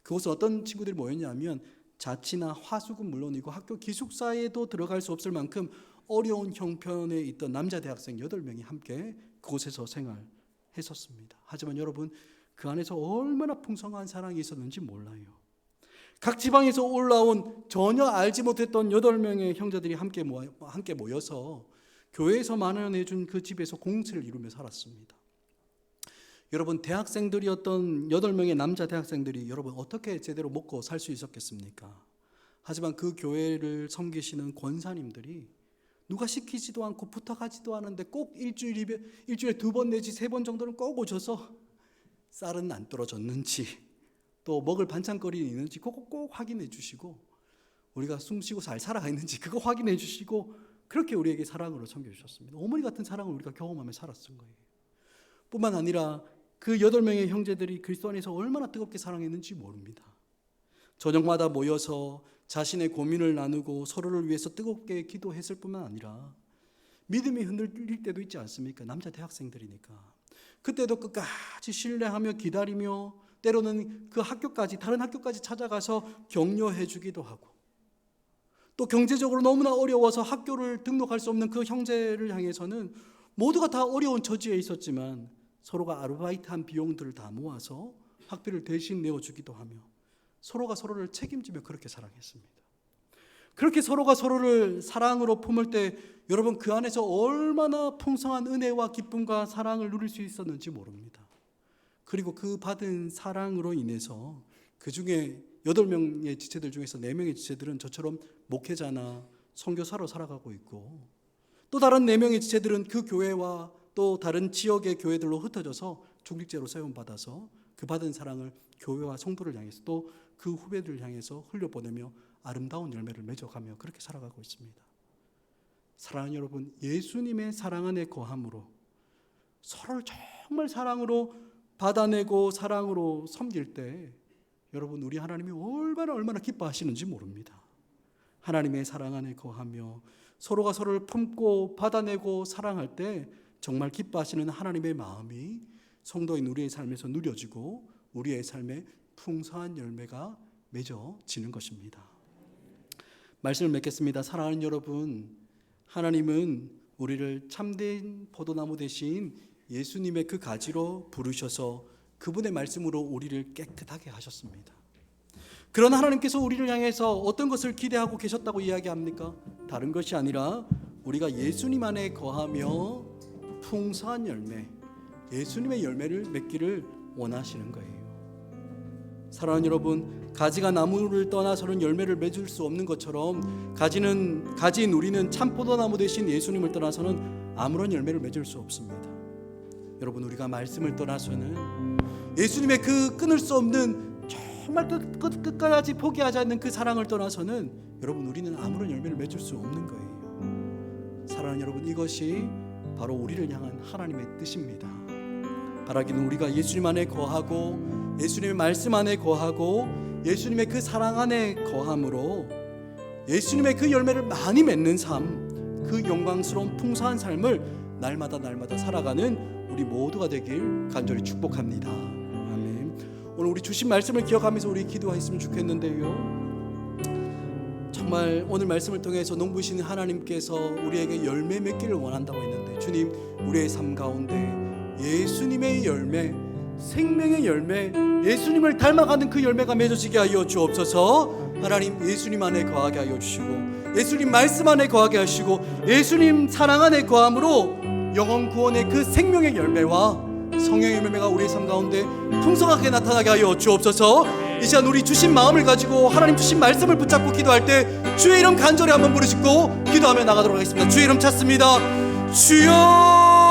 그곳은 어떤 친구들이 모였냐면 자치나 화수금 물론이고 학교 기숙사에도 들어갈 수 없을 만큼 어려운 형편에 있던 남자 대학생 8명이 함께 그곳에서 생활했었습니다. 하지만 여러분, 그 안에서 얼마나 풍성한 사랑이 있었는지 몰라요. 각 지방에서 올라온 전혀 알지 못했던 8명의 형제들이 함께 모여서 교회에서 마련해준 그 집에서 공동체를 이루며 살았습니다. 여러분, 대학생들이었던 8명의 남자 대학생들이 여러분 어떻게 제대로 먹고 살 수 있었겠습니까? 하지만 그 교회를 섬기시는 권사님들이 누가 시키지도 않고 부탁하지도 않은데 꼭 일주일에 2번 내지 3번 정도는 꼭 오셔서 쌀은 안 떨어졌는지 또 먹을 반찬거리 있는지 꼭 확인해 주시고, 우리가 숨쉬고 잘 살아가 있는지 그거 확인해 주시고, 그렇게 우리에게 사랑으로 섬겨주셨습니다. 어머니 같은 사랑을 우리가 경험하며 살았던 거예요. 뿐만 아니라 그 8명의 형제들이 그리스도 안에서 얼마나 뜨겁게 사랑했는지 모릅니다. 저녁마다 모여서 자신의 고민을 나누고 서로를 위해서 뜨겁게 기도했을 뿐만 아니라 믿음이 흔들릴 때도 있지 않습니까? 남자 대학생들이니까. 그때도 끝까지 신뢰하며 기다리며 때로는 그 학교까지, 다른 학교까지 찾아가서 격려해 주기도 하고, 또 경제적으로 너무나 어려워서 학교를 등록할 수 없는 그 형제를 향해서는 모두가 다 어려운 처지에 있었지만 서로가 아르바이트한 비용들을 다 모아서 학비를 대신 내어주기도 하며 서로가 서로를 책임지며 그렇게 사랑했습니다. 그렇게 서로가 서로를 사랑으로 품을 때 여러분, 그 안에서 얼마나 풍성한 은혜와 기쁨과 사랑을 누릴 수 있었는지 모릅니다. 그리고 그 받은 사랑으로 인해서 그 중에 8명의 지체들 중에서 4명의 지체들은 저처럼 목회자나 선교사로 살아가고 있고, 또 다른 4명의 지체들은 그 교회와 또 다른 지역의 교회들로 흩어져서 중직제로 세움받아서 그 받은 사랑을 교회와 성도를 향해서 또 그 후배들을 향해서 흘려보내며 아름다운 열매를 맺어가며 그렇게 살아가고 있습니다. 사랑하는 여러분, 예수님의 사랑 안에 거함으로 서로를 정말 사랑으로 받아내고 사랑으로 섬길 때 여러분, 우리 하나님이 얼마나 기뻐하시는지 모릅니다. 하나님의 사랑 안에 거하며 서로가 서로를 품고 받아내고 사랑할 때 정말 기뻐하시는 하나님의 마음이 성도인 우리의 삶에서 누려지고 우리의 삶에 풍성한 열매가 맺어지는 것입니다. 말씀을 맺겠습니다. 사랑하는 여러분, 하나님은 우리를 참된 포도나무 대신 예수님의 그 가지로 부르셔서 그분의 말씀으로 우리를 깨끗하게 하셨습니다. 그러나 하나님께서 우리를 향해서 어떤 것을 기대하고 계셨다고 이야기합니까? 다른 것이 아니라 우리가 예수님 안에 거하며 풍성한 열매, 예수님의 열매를 맺기를 원하시는 거예요. 사랑하는 여러분, 가지가 나무를 떠나서는 열매를 맺을 수 없는 것처럼 가지인 우리는 참포도나무 대신 예수님을 떠나서는 아무런 열매를 맺을 수 없습니다. 여러분, 우리가 말씀을 떠나서는 예수님의 그 끊을 수 없는 정말 끝까지 포기하지 않는 그 사랑을 떠나서는 여러분, 우리는 아무런 열매를 맺을 수 없는 거예요. 사랑하는 여러분, 이것이 바로 우리를 향한 하나님의 뜻입니다. 바라기는 우리가 예수님 안에 거하고 예수님의 말씀 안에 거하고 예수님의 그 사랑 안에 거함으로 예수님의 그 열매를 많이 맺는 삶, 그 영광스러운 풍성한 삶을 날마다 살아가는 우리 모두가 되길 간절히 축복합니다. 아멘. 오늘 우리 주신 말씀을 기억하면서 우리 기도했으면 좋겠는데요, 정말 오늘 말씀을 통해서 농부시는 하나님께서 우리에게 열매 맺기를 원한다고 했는데, 주님, 우리의 삶 가운데 예수님의 열매, 생명의 열매, 예수님을 닮아가는 그 열매가 맺어지게 하여 주옵소서. 하나님, 예수님 안에 거하게 하여 주시고 예수님 말씀 안에 거하게 하시고 예수님 사랑 안에 거함으로 영원 구원의 그 생명의 열매와 성령의 열매가 우리의 삶 가운데 풍성하게 나타나게 하여 주옵소서. 이 시간 우리 주신 마음을 가지고 하나님 주신 말씀을 붙잡고 기도할 때 주의 이름 간절히 한번 부르짖고 기도하며 나가도록 하겠습니다. 주의 이름 찾습니다. 주여.